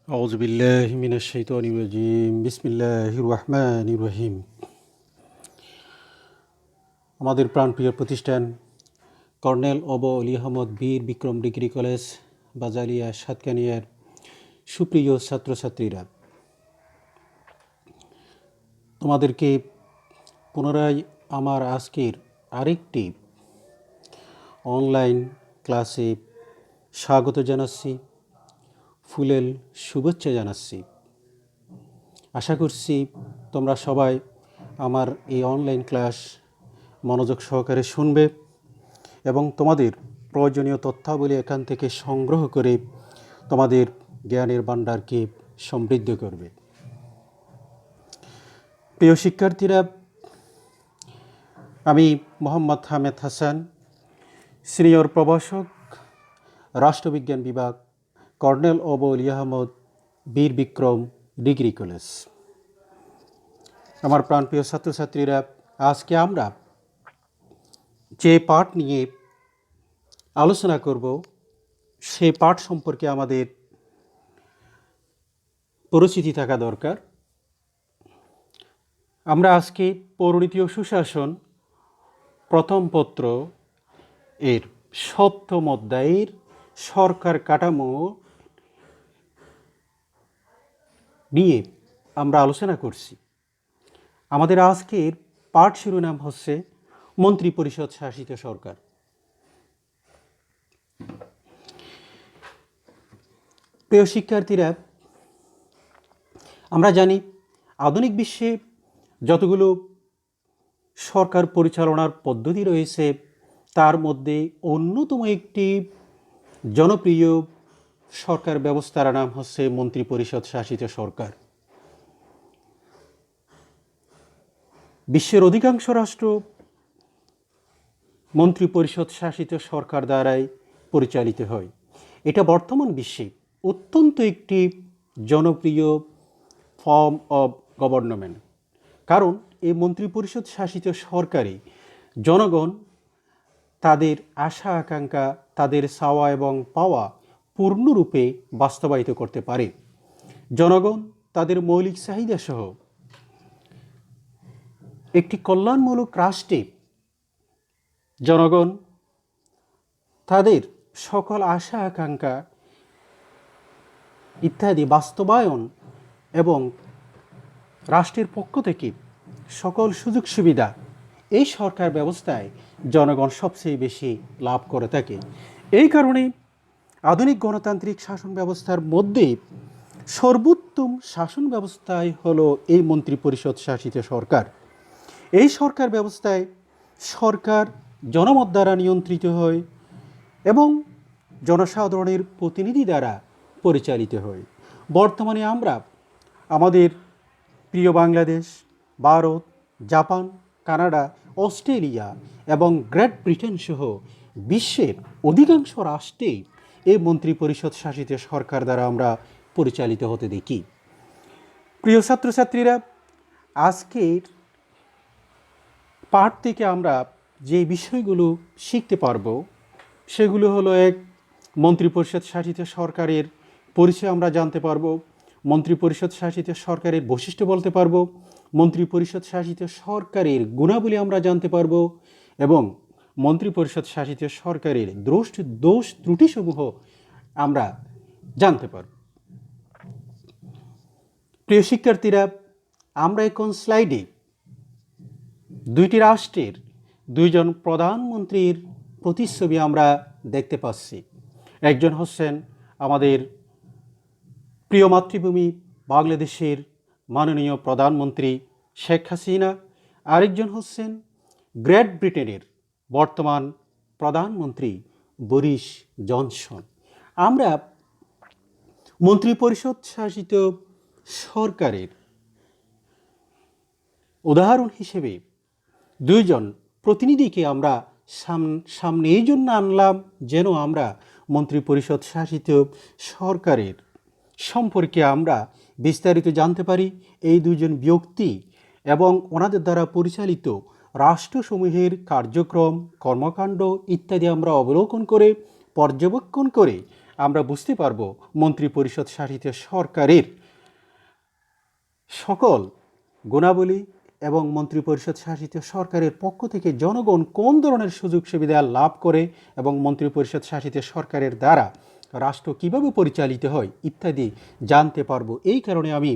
আউযু বিল্লাহি মিনাশ শাইতানির রাজিম। বিসমিল্লাহির রহমানির রহিম। আমাদের প্রাণপ্রিয় প্রতিষ্ঠান কর্নেল অলি আহমদ বীর বিক্রম ডিগ্রি কলেজ বাজারিয়া সাতকানিয়ার সুপ্রিয় ছাত্রছাত্রীরা, তোমাদেরকে পুনরায় আমার আজকের আরেকটি অনলাইন ক্লাসে স্বাগত জানাচ্ছি, ফুলেল শুভেচ্ছা জানাচ্ছি। আশা করছি তোমরা সবাই আমার এই অনলাইন ক্লাস মনোযোগ সহকারে শুনবে এবং তোমাদের প্রয়োজনীয় তথ্যাবলী এখান থেকে সংগ্রহ করে তোমাদের জ্ঞানের ভাণ্ডারকে সমৃদ্ধ করবে। প্রিয় শিক্ষার্থীরা, আমি মোহাম্মদ হামেদ হাসান, সিনিয়র প্রভাষক, রাষ্ট্রবিজ্ঞান বিভাগ, কর্নেল অলি আহমদ বীর বিক্রম ডিগ্রি কলেজ। আমার প্রাণপ্রিয় ছাত্রছাত্রীরা, আজকে আমরা যে পাঠ নিয়ে আলোচনা করব সেই পাঠ সম্পর্কে আমাদের পরিচিতি থাকা দরকার। আমরা আজকে পৌরনীতি ও সুশাসন প্রথম পত্র এর সপ্তম অধ্যায়ের সরকার কাঠামো নিয়ে আমরা আলোচনা করছি। আমাদের আজকের পাঠ শিরোনাম হচ্ছে মন্ত্রিপরিষদ শাসিত সরকার। প্রিয় শিক্ষার্থীরা, আমরা জানি আধুনিক বিশ্বে যতগুলো সরকার পরিচালনার পদ্ধতি রয়েছে তার মধ্যে অন্যতম একটি জনপ্রিয় সরকার ব্যবস্থার নাম হচ্ছে মন্ত্রিপরিষদ শাসিত সরকার। বিশ্বের অধিকাংশ রাষ্ট্র মন্ত্রিপরিষদ শাসিত সরকার দ্বারাই পরিচালিত হয়। এটা বর্তমান বিশ্বে অত্যন্ত একটি জনপ্রিয় ফর্ম অব গভর্নমেন্ট, কারণ এই মন্ত্রিপরিষদ শাসিত সরকারে জনগণ তাদের আশা আকাঙ্ক্ষা, তাদের চাওয়া এবং পাওয়া পূর্ণরূপে বাস্তবায়িত করতে পারে। জনগণ তাদের মৌলিক চাহিদা সহ একটি কল্যাণমূলক রাষ্ট্রে জনগণ তাদের সকল আশা আকাঙ্ক্ষা ইত্যাদি বাস্তবায়ন এবং রাষ্ট্রের পক্ষ থেকে সকল সুযোগ সুবিধা এই সরকার ব্যবস্থায় জনগণ সবচেয়ে বেশি লাভ করে থাকে। এই কারণে আধুনিক গণতান্ত্রিক শাসন ব্যবস্থার মধ্যে সর্বোত্তম শাসন ব্যবস্থাই হলো এই মন্ত্রিপরিষদ শাসিত সরকার। এই সরকার ব্যবস্থায় সরকার জনমত দ্বারা নিয়ন্ত্রিত হয় এবং জনসাধারণের প্রতিনিধি দ্বারা পরিচালিত হয়। বর্তমানে আমরা আমাদের প্রিয় Bangladesh, Bharat, Japan, Canada, Australia এবং গ্রেট ব্রিটেন সহ বিশ্বের অধিকাংশ রাষ্ট্রেই এই মন্ত্রিপরিষদ শাসিত সরকার দ্বারা আমরা পরিচালিত হতে দেখি। প্রিয় ছাত্রছাত্রীরা, আজকের পাঠ থেকে আমরা যে বিষয়গুলো শিখতে পারব সেগুলো হলো: এক, মন্ত্রিপরিষদ শাসিত সরকারের পরিচয় আমরা জানতে পারব, মন্ত্রিপরিষদ শাসিত সরকারের বৈশিষ্ট্য বলতে পারব, মন্ত্রিপরিষদ শাসিত সরকারের গুণাবলী আমরা জানতে পারব এবং মন্ত্রিপরিষদ শাসিত সরকারের দোষ ত্রুটিসমূহ আমরা জানতে পারব। প্রিয় শিক্ষার্থীরা, আমরা এখন স্লাইডে দুইটি রাষ্ট্রের দুইজন প্রধানমন্ত্রীর প্রতিচ্ছবি আমরা দেখতে পাচ্ছি। একজন হচ্ছেন আমাদের প্রিয় মাতৃভূমি বাংলাদেশের মাননীয় প্রধানমন্ত্রী শেখ হাসিনা, আরেকজন হচ্ছেন গ্রেট ব্রিটেনের বর্তমান প্রধানমন্ত্রী বরিস জনসন। আমরা মন্ত্রিপরিষদ শাসিত সরকারের উদাহরণ হিসেবে দুইজন প্রতিনিধিকে আমরা সামনে এই জন্য আনলাম যেন আমরা মন্ত্রিপরিষদ শাসিত সরকারের সম্পর্কে আমরা বিস্তারিত জানতে পারি। এই দুইজন ব্যক্তি এবং ওনাদের দ্বারা পরিচালিত রাষ্ট্রসমূহের কার্যক্রম, কর্মকাণ্ড ইত্যাদি আমরা অবলোকন করে পর্যবেক্ষণ করে আমরা বুঝতে পারব মন্ত্রিপরিষদ শাসিত সরকারের সকল গুণাবলী এবং মন্ত্রিপরিষদ শাসিত সরকারের পক্ষ থেকে জনগণ কোন ধরনের সুযোগ সুবিধা লাভ করে এবং মন্ত্রিপরিষদ শাসিত সরকারের দ্বারা রাষ্ট্র কিভাবে পরিচালিত হয় ইত্যাদি জানতে পারবো। এই কারণে আমি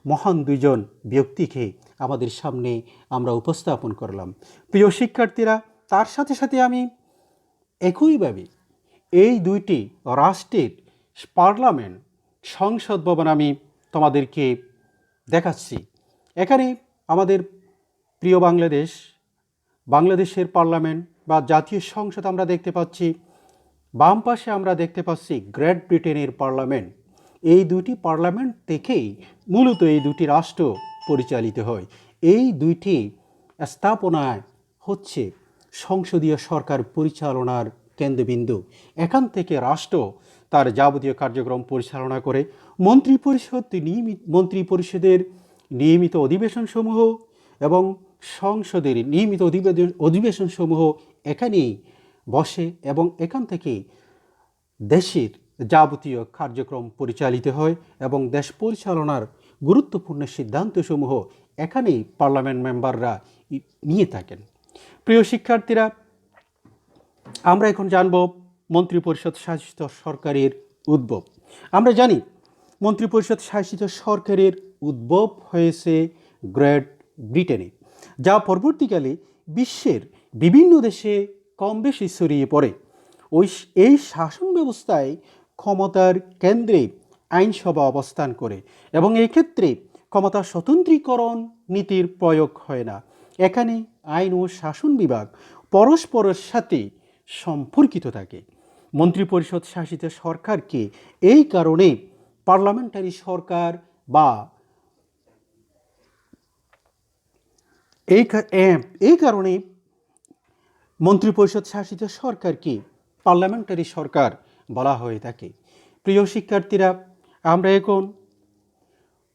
মহান দুইজন ব্যক্তিকে আমাদের সামনে আমরা উপস্থাপন করলাম। প্রিয় শিক্ষার্থীরা, তার সাথে সাথে আমি একইভাবে এই দুইটি রাষ্ট্রের পার্লামেন্ট সংসদ ভবন আমি তোমাদেরকে দেখাচ্ছি। এখানে আমাদের প্রিয় বাংলাদেশের পার্লামেন্ট বা জাতীয় সংসদ আমরা দেখতে পাচ্ছি। বাম পাশে আমরা দেখতে পাচ্ছি গ্রেট ব্রিটেনের পার্লামেন্ট। এই দুটি পার্লামেন্ট থেকেই মূলত এই দুটি রাষ্ট্র পরিচালিত হয়। এই দুইটি স্থাপনায় হচ্ছে সংসদীয় সরকার পরিচালনার কেন্দ্রবিন্দু। এখান থেকে রাষ্ট্র তার যাবতীয় কার্যক্রম পরিচালনা করে। মন্ত্রিপরিষদের নিয়মিত অধিবেশনসমূহ এবং সংসদের নিয়মিত অধিবেশনসমূহ এখানেই বসে এবং এখান থেকে দেশের যাবতীয় কার্যক্রম পরিচালিত হয় এবং দেশ পরিচালনার গুরুত্বপূর্ণ সিদ্ধান্তসমূহ এখানেই পার্লামেন্ট মেম্বাররা নিয়ে থাকেন। প্রিয় শিক্ষার্থীরা, আমরা এখন জানব মন্ত্রিপরিষদ শাসিত সরকারের উদ্ভব। আমরা জানি মন্ত্রিপরিষদ শাসিত সরকারের উদ্ভব হয়েছে গ্রেট ব্রিটেনে, যা পরবর্তীকালে বিশ্বের বিভিন্ন দেশে কম বেশি ছড়িয়ে পড়ে। এই শাসন ব্যবস্থায় ক্ষমতার কেন্দ্রে আইনসভা অবস্থান করে এবং এক্ষেত্রে ক্ষমতা স্বতন্ত্রীকরণ নীতির প্রয়োগ হয় না। এখানে আইন ও শাসন বিভাগ পরস্পরের সাথে সম্পর্কিত থাকে। মন্ত্রিপরিষদ শাসিত সরকারকে এই কারণে পার্লামেন্টারি সরকার বা এই কারণে মন্ত্রিপরিষদ শাসিত সরকারকে পার্লামেন্টারি সরকার বলা হয়ে থাকে। প্রিয় শিক্ষার্থীরা, আমরা এখন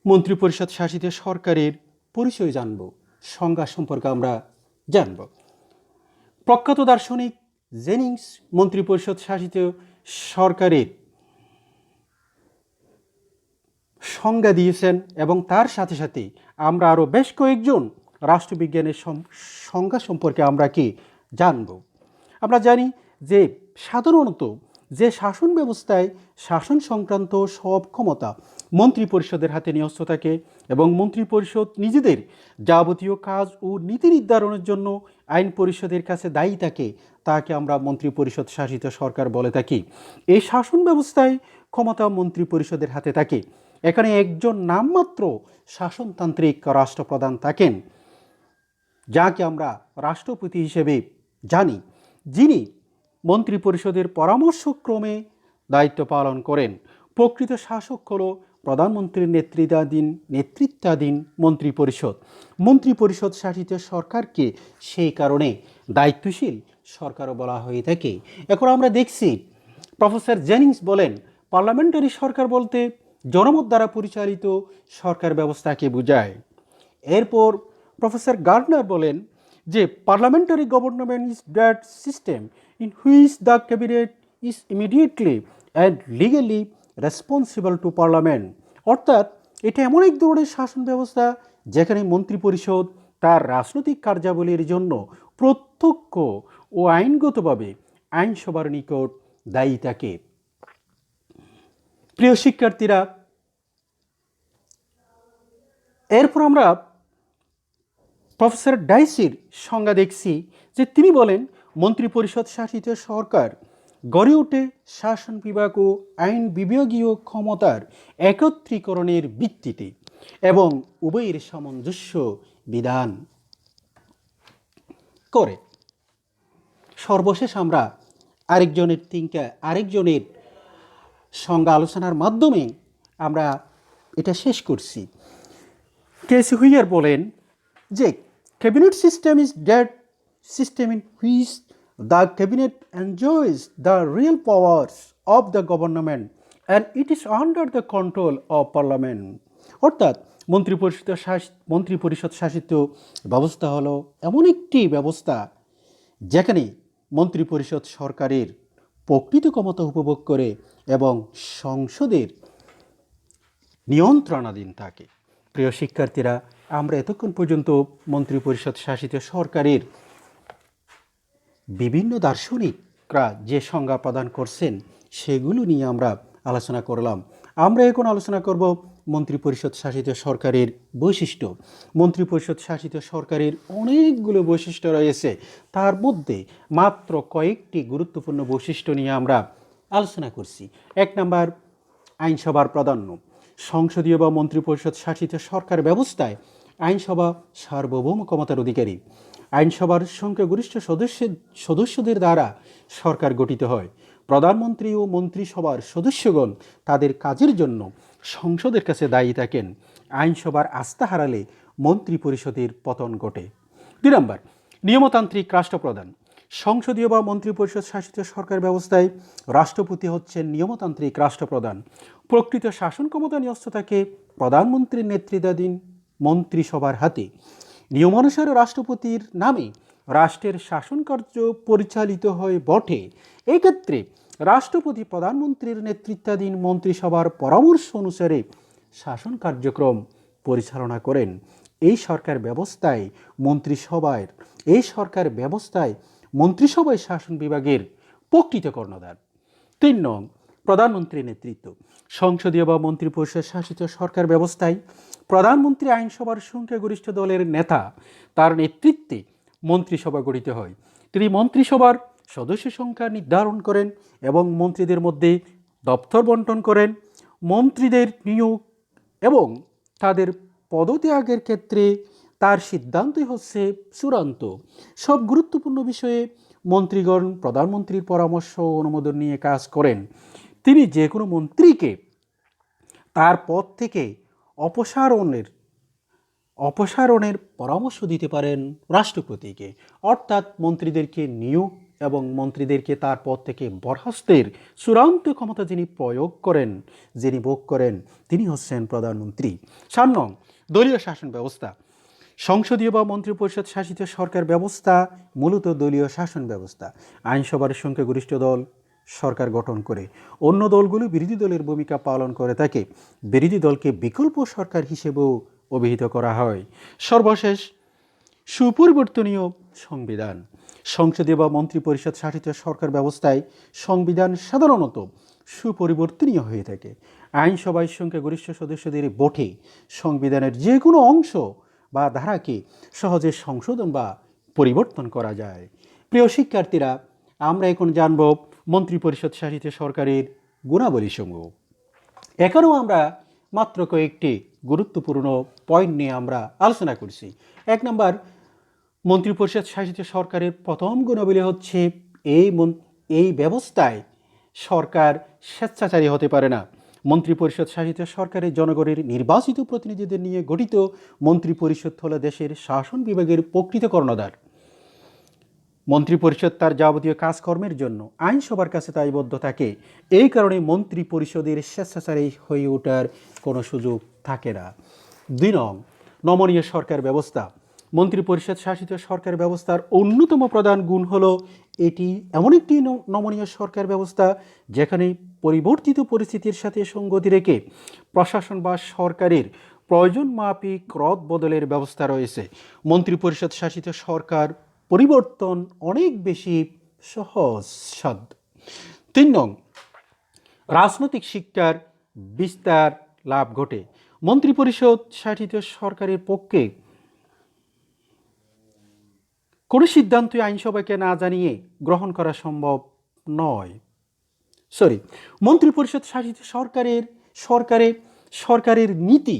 মন্ত্রিপরিষদ শাসিত সরকারের পরিচয় জানব, সংজ্ঞা সম্পর্কে আমরা জানব। প্রখ্যাত দার্শনিক জেনিংস মন্ত্রিপরিষদ শাসিত সরকারের সংজ্ঞা দিয়েছেন এবং তার সাথে সাথে আমরা আরও বেশ কয়েকজন রাষ্ট্রবিজ্ঞানের সংজ্ঞা সম্পর্কে আমরা কি জানব। আমরা জানি যে সাধারণত যে শাসন ব্যবস্থায় শাসন সংক্রান্ত সব ক্ষমতা মন্ত্রিপরিষদের হাতে ন্যস্ত থাকে এবং মন্ত্রিপরিষদ নিজেদের যাবতীয় কাজ ও নীতি নির্ধারণের জন্য আইন পরিষদের কাছে দায়ী থাকে, তাকে আমরা মন্ত্রিপরিষদ শাসিত সরকার বলে থাকি। এই শাসন ব্যবস্থায় ক্ষমতা মন্ত্রিপরিষদের হাতে থাকে। এখানে একজন নামমাত্র শাসনতান্ত্রিক রাষ্ট্রপ্রধান থাকেন, যাকে আমরা রাষ্ট্রপতি হিসেবে জানি, যিনি মন্ত্রিপরিষদের পরামর্শক্রমে দায়িত্ব পালন করেন। প্রকৃত শাসক হল প্রধানমন্ত্রীর নেতৃত্বাধীন মন্ত্রিপরিষদ শাসিত সরকারকে সেই কারণে দায়িত্বশীল সরকারও বলা হয়ে থাকে। এখন আমরা দেখছি প্রফেসর জেনিংস বলেন পার্লামেন্টারি সরকার বলতে জনমত দ্বারা পরিচালিত সরকার ব্যবস্থাকে বোঝায়। এরপর প্রফেসর গার্ডনার বলেন যে parliamentary government is that system in which the cabinet is immediately and legally responsible to parliament. অর্থাৎ এটা এমন এক ধরনের শাসন ব্যবস্থা যেখানে মন্ত্রিপরিষদ তার রাজনৈতিক কার্যাবলীর জন্য প্রত্যক্ষ ও আইনগতভাবে আইনসভার নিকট দায়ী থাকে। প্রিয় শিক্ষার্থীরা, এরপর আমরা প্রফেসর ডাইসির সংজ্ঞা দেখছি যে তিনি বলেন মন্ত্রিপরিষদ শাসিত সরকার গড়ে ওঠে শাসন বিভাগ ও আইন বিভাগীয় ক্ষমতার একত্রীকরণের ভিত্তিতে এবং উভয়ের সামঞ্জস্য বিধান করে। সর্বশেষ আমরা আরেকজনের সংজ্ঞা আলোচনার মাধ্যমে আমরা এটা শেষ করছি। কেসি হুইয়ার বলেন যে cabinet system is that system in which the cabinet enjoys the real powers of the government and it is under the control of parliament. অর্থাৎ মন্ত্রিপরিষদ শাসিত ব্যবস্থা হলো এমন একটি ব্যবস্থা যেখানে মন্ত্রিপরিষদ সরকারের প্রকৃত ক্ষমতা উপভোগ করে এবং সংসদের নিয়ন্ত্রণাধীন থাকে। প্রিয় শিক্ষার্থীরা, আমরা এতক্ষণ পর্যন্ত মন্ত্রিপরিষদ শাসিত সরকারের বিভিন্ন দার্শনিকরা যে সংজ্ঞা প্রদান করছেন সেগুলো নিয়ে আমরা আলোচনা করলাম। আমরা এখন আলোচনা করব মন্ত্রিপরিষদ শাসিত সরকারের বৈশিষ্ট্য। মন্ত্রিপরিষদ শাসিত সরকারের অনেকগুলো বৈশিষ্ট্য রয়েছে, তার মধ্যে মাত্র কয়েকটি গুরুত্বপূর্ণ বৈশিষ্ট্য নিয়ে আমরা আলোচনা করছি। 1 নম্বর, আইনসভার প্রাধান্য। সংসদীয় বা মন্ত্রিপরিষদ শাসিত সরকার ব্যবস্থায় আইনসভা সার্বভৌম ক্ষমতার অধিকারী। আইনসভার সংখ্যাগরিষ্ঠ সদস্যদের দ্বারা সরকার গঠিত হয়। প্রধানমন্ত্রী ও মন্ত্রিসভার সদস্যগণ তাদের কাজের জন্য সংসদের কাছে দায়ী থাকেন। আইনসভার আস্থা হারালে মন্ত্রিপরিষদের পতন ঘটে। 2 নম্বর, নিয়মতান্ত্রিক রাষ্ট্রপ্রধান। সংসদীয় বা মন্ত্রিপরিষদ শাসিত সরকার ব্যবস্থায় রাষ্ট্রপতি হচ্ছেন নিয়মতান্ত্রিক রাষ্ট্রপ্রধান। প্রকৃত শাসন ক্ষমতা ন্যস্ত থাকে প্রধানমন্ত্রীর নেতৃত্বাধীন মন্ত্রিসভার হাতে। নিয়মানুসারে রাষ্ট্রপতির নামে রাষ্ট্রের শাসন কার্য পরিচালিত হয় বটে। এক্ষেত্রে রাষ্ট্রপতি প্রধানমন্ত্রীর নেতৃত্বাধীন মন্ত্রিসভার পরামর্শ অনুসারে শাসন কার্যক্রম পরিচালনা করেন। এই সরকার ব্যবস্থায় মন্ত্রিসভায় শাসন বিভাগের প্রকৃত কর্ণধার। 3 নং, প্রধানমন্ত্রীর নেতৃত্ব। সংসদীয় বা মন্ত্রিপরিষদ শাসিত সরকার ব্যবস্থায় প্রধানমন্ত্রী আইনসভার সংখ্যাগরিষ্ঠ দলের নেতা, তার নেতৃত্বে মন্ত্রিসভা গঠিত হয়। তিনি মন্ত্রিসভার সদস্য সংখ্যা নির্ধারণ করেন এবং মন্ত্রীদের মধ্যে দপ্তর বন্টন করেন। মন্ত্রীদের নিয়োগ এবং তাদের পদত্যাগের ক্ষেত্রে তার সিদ্ধান্তই হচ্ছে চূড়ান্ত। সব গুরুত্বপূর্ণ বিষয়ে মন্ত্রীগণ প্রধানমন্ত্রীর পরামর্শ ও অনুমোদন নিয়ে কাজ করেন। তিনি যে কোনো মন্ত্রীকে তার পদ থেকে অপসারণের পরামর্শ দিতে পারেন রাষ্ট্রপতিকে, অর্থাৎ মন্ত্রীদেরকে নিয়োগ এবং মন্ত্রীদেরকে তার পদ থেকে বরখাস্তের চূড়ান্ত ক্ষমতা যিনি ভোগ করেন তিনি হচ্ছেন প্রধানমন্ত্রী। 4 নং, দলীয় শাসন ব্যবস্থা। সংসদীয় বা মন্ত্রিপরিষদ শাসিত সরকার ব্যবস্থা মূলত দলীয় শাসন ব্যবস্থা। আইনসভার সংখ্যাগরিষ্ঠ দল সরকার গঠন করে, অন্য দলগুলো বিরোধী দলের ভূমিকা পালন করে থাকে। বিরোধী দলকে বিকল্প সরকার হিসেবেও অভিহিত করা হয়। সর্বশেষ, সুপরিবর্তনীয় সংবিধান। সংসদীয় বা মন্ত্রিপরিষদ শাসিত সরকার ব্যবস্থায় সংবিধান সাধারণত সুপরিবর্তনীয় হয়ে থাকে। আইনসভায় সংখ্যাগরিষ্ঠ সদস্যদের ভোটে সংবিধানের যে কোনো অংশ বা ধারাকে সহজে সংশোধন বা পরিবর্তন করা যায়। প্রিয় শিক্ষার্থীরা, আমরা এখন জানব মন্ত্রিপরিষদ শাসিত সরকারের গুণাবলীসমূহ। এখানেও আমরা মাত্র কয়েকটি গুরুত্বপূর্ণ পয়েন্ট নিয়ে আমরা আলোচনা করছি। 1 নম্বর, মন্ত্রিপরিষদ শাসিত সরকারের প্রথম গুণাবলী হচ্ছে এই ব্যবস্থায় সরকার স্বেচ্ছাচারী হতে পারে না। মন্ত্রিপরিষদ শাসিত সরকারের জনগণের নির্বাচিত প্রতিনিধিদের নিয়ে গঠিত মন্ত্রিপরিষদ হল দেশের শাসন বিভাগের প্রকৃত কর্ণধার। মন্ত্রিপরিষদ তার যাবতীয় কাজকর্মের জন্য আইনসভার কাছে দায়বদ্ধ থাকে। এই কারণে মন্ত্রিপরিষদের স্বেচ্ছাচারী হয়ে ওঠার কোনো সুযোগ থাকে না। 2 নং, নমনীয় সরকার ব্যবস্থা। মন্ত্রিপরিষদ শাসিত সরকার ব্যবস্থার অন্যতম প্রধান গুণ হলো এটি এমন একটি নমনীয় সরকার ব্যবস্থা যেখানে পরিবর্তিত পরিস্থিতির সাথে সঙ্গতি রেখে প্রশাসন বা সরকারের প্রয়োজন মাফিক রদ বদলের ব্যবস্থা রয়েছে। মন্ত্রিপরিষদ শাসিত সরকার পরিবর্তন অনেক বেশি সহজসাধ্য। 3 নং, রাজনৈতিক শিক্ষার বিস্তার লাভ ঘটে। মন্ত্রিপরিষদ শাসিত সরকারের পক্ষে কোনো সিদ্ধান্তই আইনসভাকে না জানিয়ে গ্রহণ করা সম্ভব নয়। মন্ত্রিপরিষদ শাসিত সরকারের নীতি,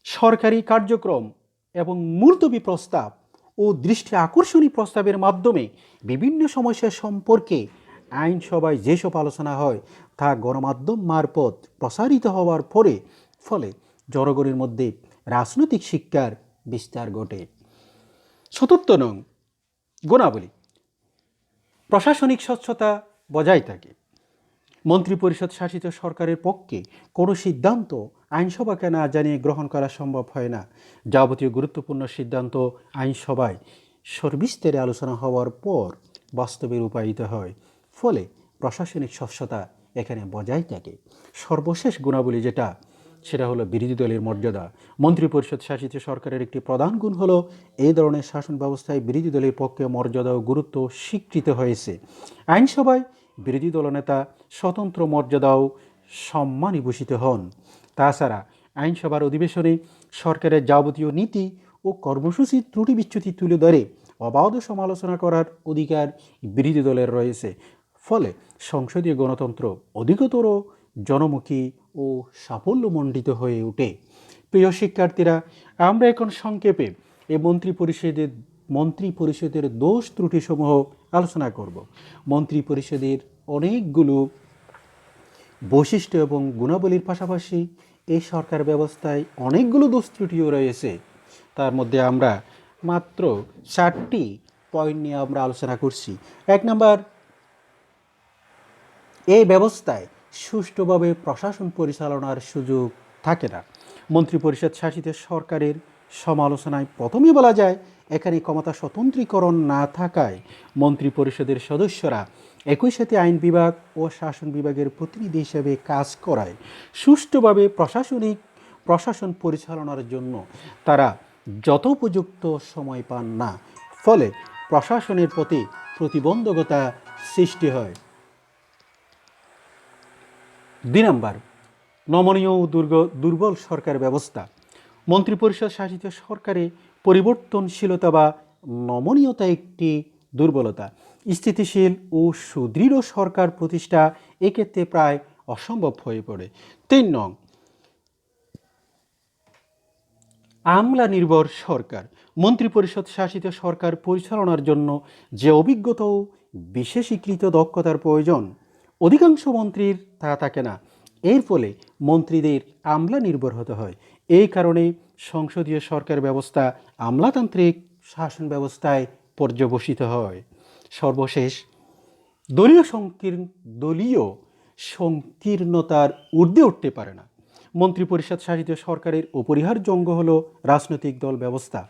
সরকারি কার্যক্রম এবং মুলতবি প্রস্তাব ও দৃষ্টি আকর্ষণী প্রস্তাবের মাধ্যমে বিভিন্ন সমস্যা সম্পর্কে আইনসভায় যেসব আলোচনা হয় তা গণমাধ্যম মারফত প্রসারিত হওয়ার ফলে জনগণের মধ্যে রাজনৈতিক শিক্ষার বিস্তার ঘটে। 4 নং, গুণাবলী। প্রশাসনিক স্বচ্ছতা বজায় থাকে। মন্ত্রিপরিষদ শাসিত সরকারের পক্ষে কোনো সিদ্ধান্ত আইনসভাকে না জানিয়ে গ্রহণ করা সম্ভব হয় না। যাবতীয় গুরুত্বপূর্ণ সিদ্ধান্ত আইনসভায় সবিস্তারে আলোচনা হওয়ার পর বাস্তবে রূপায়িত হয়। ফলে প্রশাসনিক স্বচ্ছতা এখানে বজায় থাকে। সর্বশেষ গুণাবলী যেটা, সেটা হলো বিরোধী দলের মর্যাদা। মন্ত্রিপরিষদ শাসিত সরকারের একটি প্রধান গুণ হলো এই ধরনের শাসন ব্যবস্থায় বিরোধী দলের পক্ষে মর্যাদা ও গুরুত্ব স্বীকৃত হয়েছে। আইনসভায় বিরোধী দলনেতা স্বতন্ত্র মর্যাদা ও সম্মানে ভূষিত হন। তাছাড়া আইনসভার অধিবেশনে সরকারের যাবতীয় নীতি ও কর্মসূচির ত্রুটি বিচ্যুতি তুলে ধরে অবাধ সমালোচনা করার অধিকার বিরোধী দলের রয়েছে। ফলে সংসদীয় গণতন্ত্র অধিকতর জনমুখী ও সাফল্যমণ্ডিত হয়ে ওঠে। প্রিয় শিক্ষার্থীরা, আমরা এখন সংক্ষেপে এই মন্ত্রিপরিষদের দোষ ত্রুটিসমূহ আলোচনা করব। মন্ত্রিপরিষদের অনেকগুলো বৈশিষ্ট্য এবং গুণাবলীর পাশাপাশি এই সরকার ব্যবস্থায় অনেকগুলো দোষ ত্রুটিও রয়েছে। তার মধ্যে আমরা মাত্র 4টি পয়েন্ট নিয়ে আমরা আলোচনা করছি। 1 নম্বর, এই ব্যবস্থায় সুষ্ঠুভাবে প্রশাসন পরিচালনার সুযোগ থাকে না। মন্ত্রিপরিষদ শাসিত সরকারের সমালোচনায় প্রথমেই বলা যায়, এখানে ক্ষমতা স্বতন্ত্রীকরণ না থাকায় মন্ত্রিপরিষদের সদস্যরা একই সাথে আইন বিভাগ ও শাসন বিভাগের প্রতিনিধি হিসেবে কাজ করায় সুষ্ঠুভাবে প্রশাসন পরিচালনার জন্য তারা যথোপযুক্ত সময় পান না। ফলে প্রশাসনের প্রতি প্রতিবন্ধকতা সৃষ্টি হয়। 2 নম্বর, নমনীয় ও দুর্বল সরকার ব্যবস্থা। মন্ত্রিপরিষদ শাসিত সরকারে পরিবর্তনশীলতা বা নমনীয়তা একটি দুর্বলতা। স্থিতিশীল ও সুদৃঢ় সরকার প্রতিষ্ঠা এক্ষেত্রে প্রায় অসম্ভব হয়ে পড়ে। 3 নং, আমলা নির্ভর সরকার। মন্ত্রিপরিষদ শাসিত সরকার পরিচালনার জন্য যে অভিজ্ঞতা ও বিশেষীকৃত দক্ষতার প্রয়োজন, অধিকাংশ মন্ত্রীর তা থাকে না। এর ফলে মন্ত্রীদের আমলা নির্ভর হতে হয়। এই কারণে সংসদীয় সরকার ব্যবস্থা আমলাতান্ত্রিক শাসন ব্যবস্থায় পর্যবসিত হয়। সর্বশেষ, দলীয় সংকীর্ণতার ঊর্ধ্বে উঠতে পারে না। মন্ত্রিপরিষদ শাসিত সরকারের অপরিহার্য অঙ্গ হল রাজনৈতিক দল ব্যবস্থা।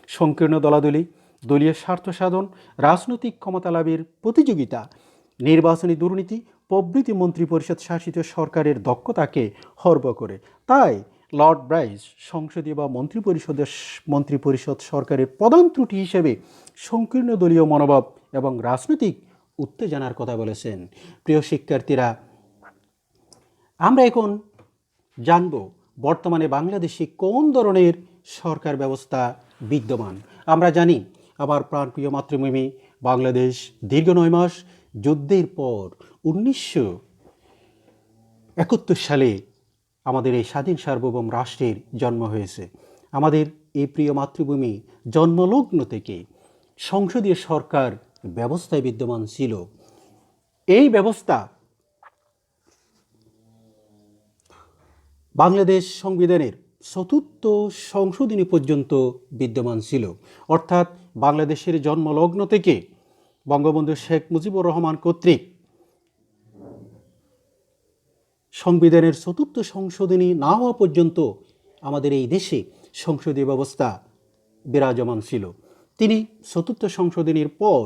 সংকীর্ণ দলাদলি, দলীয় স্বার্থ সাধন, রাজনৈতিক ক্ষমতা লাভের প্রতিযোগিতা, নির্বাচনী দুর্নীতি প্রভৃতি মন্ত্রিপরিষদ শাসিত সরকারের দক্ষতাকে খর্ব করে। তাই লর্ড ব্রাইস সংসদীয় বা মন্ত্রিপরিষদ সরকারের প্রধান ত্রুটি হিসেবে সংকীর্ণ দলীয় মনোভাব এবং রাজনৈতিক উত্তেজনার কথা বলেছেন। প্রিয় শিক্ষার্থীরা, আমরা এখন জানব বর্তমানে বাংলাদেশে কোন ধরনের সরকার ব্যবস্থা বিদ্যমান। আমরা জানি, আমার প্রাণপ্রিয় মাতৃভূমি বাংলাদেশ দীর্ঘ 9 মাস যুদ্ধের পর 1971 সালে আমাদের এই স্বাধীন সার্বভৌম রাষ্ট্রের জন্ম হয়েছে। আমাদের এই প্রিয় মাতৃভূমি জন্মলগ্ন থেকে সংসদীয় সরকার ব্যবস্থায় বিদ্যমান ছিল। এই ব্যবস্থা বাংলাদেশ সংবিধানের 4th সংশোধনী পর্যন্ত বিদ্যমান ছিল। অর্থাৎ বাংলাদেশের জন্মলগ্ন থেকে বঙ্গবন্ধু শেখ মুজিবুর রহমান কর্তৃক সংবিধানের 4th সংশোধনী না হওয়া পর্যন্ত আমাদের এই দেশে সংসদীয় ব্যবস্থা বিরাজমান ছিল। তিনি 4th সংশোধনীর পর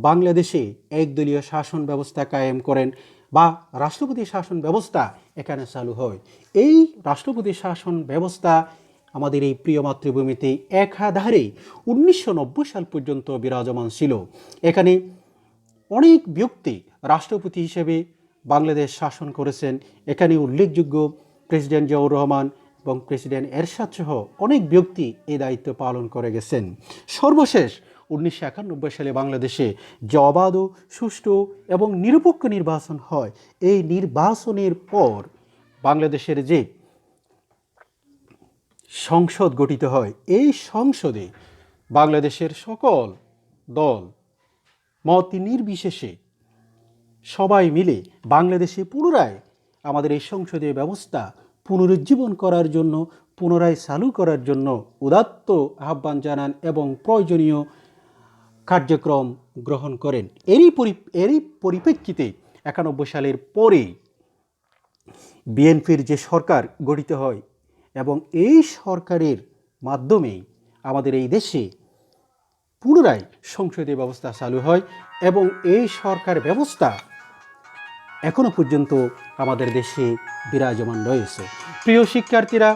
বাংলাদেশে একদলীয় শাসন ব্যবস্থা কায়েম করেন বা রাষ্ট্রপতি শাসন ব্যবস্থা এখানে চালু হয়। এই রাষ্ট্রপতি শাসন ব্যবস্থা আমাদের এই প্রিয় মাতৃভূমিতে একাধারে 1990 সাল পর্যন্ত বিরাজমান ছিল। এখানে অনেক ব্যক্তি রাষ্ট্রপতি হিসেবে বাংলাদেশ শাসন করেছেন। এখানে উল্লেখযোগ্য প্রেসিডেন্ট জিয়াউর রহমান এবং প্রেসিডেন্ট এরশাদ সহ অনেক ব্যক্তি এই দায়িত্ব পালন করে গেছেন। সর্বশেষ 1991 সালে বাংলাদেশে যে অবাধ, সুষ্ঠু এবং নিরপেক্ষ নির্বাচন হয়, এই নির্বাচনের পর বাংলাদেশের যে সংসদ গঠিত হয়, এই সংসদে বাংলাদেশের সকল দল মত নির্বিশেষে সবাই মিলে বাংলাদেশে পুনরায় আমাদের এই সংসদীয় ব্যবস্থা পুনরুজ্জীবন করার জন্য, পুনরায় চালু করার জন্য উদাত্ত আহ্বান জানান এবং প্রয়োজনীয় কার্যক্রম গ্রহণ করেন। এরই পরিপ্রেক্ষিতে 91 সালের পরে বিএনপির যে সরকার গঠিত হয় এবং এই সরকারের মাধ্যমে আমাদের এই দেশে পুনরায় সংসদীয় ব্যবস্থা চালু হয় এবং এই সরকার ব্যবস্থা এখনও পর্যন্ত আমাদের দেশে বিরাজমান রয়েছে। প্রিয় শিক্ষার্থীরা,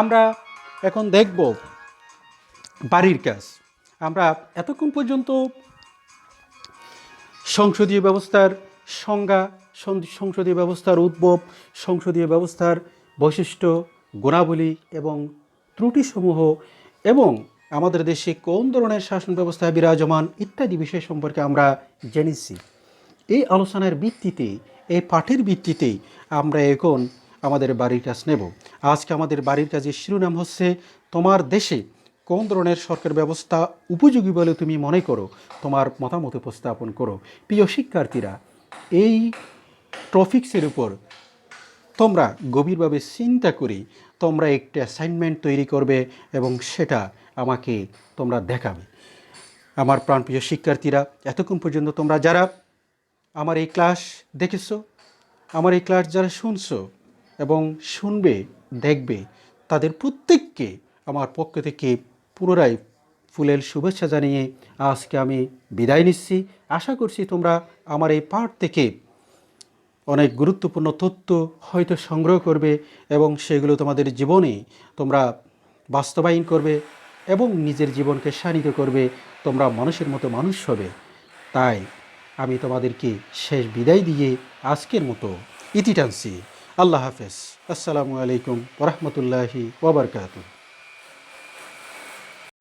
আমরা এখন দেখব বাড়ির কাজ। আমরা এতক্ষণ পর্যন্ত সংসদীয় ব্যবস্থার সংজ্ঞা, সংসদীয় ব্যবস্থার উদ্ভব, সংসদীয় ব্যবস্থার বৈশিষ্ট্য, গুণাবলী এবং ত্রুটিসমূহ এবং আমাদের দেশে কোন ধরনের শাসন ব্যবস্থা বিরাজমান ইত্যাদি বিষয় সম্পর্কে আমরা জেনেছি। এই আলোচনার ভিত্তিতে, এই পাঠের ভিত্তিতে আমরা এখন আমাদের বাড়ির কাজ নেব। আজকে আমাদের বাড়ির কাজের শিরোনাম হচ্ছে, তোমার দেশে কোন ধরনের সরকার ব্যবস্থা উপযোগী বলে তুমি মনে করো, তোমার মতামত উপস্থাপন করো। প্রিয় শিক্ষার্থীরা, এই টপিক্সের উপর তোমরা গভীরভাবে চিন্তা করে তোমরা একটা অ্যাসাইনমেন্ট তৈরি করবে এবং সেটা আমাকে তোমরা দেখাবে। আমার প্রাণপ্রিয় শিক্ষার্থীরা, এতক্ষণ পর্যন্ত তোমরা যারা আমার এই ক্লাস দেখেছো, আমার এই ক্লাস যারা শুনছো এবং শুনবে, দেখবে, তাদের প্রত্যেককে আমার পক্ষ থেকে পুনরায় ফুলেল শুভেচ্ছা জানিয়ে আজকে আমি বিদায় নিচ্ছি। আশা করছি তোমরা আমার এই পাঠ থেকে অনেক গুরুত্বপূর্ণ তথ্য হয়তো সংগ্রহ করবে এবং সেগুলো তোমাদের জীবনে তোমরা বাস্তবায়ন করবে এবং নিজের জীবনকে শানিত করবে। তোমরা মানুষের মতো মানুষ হবে। তাই আমি তোমাদেরকে শেষ বিদায় দিয়ে আজকের মতো ইতি টানছি। আল্লাহ হাফেজ। আসসালামু আলাইকুম ওয়া রাহমাতুল্লাহি ওয়া বারাকাতুহু।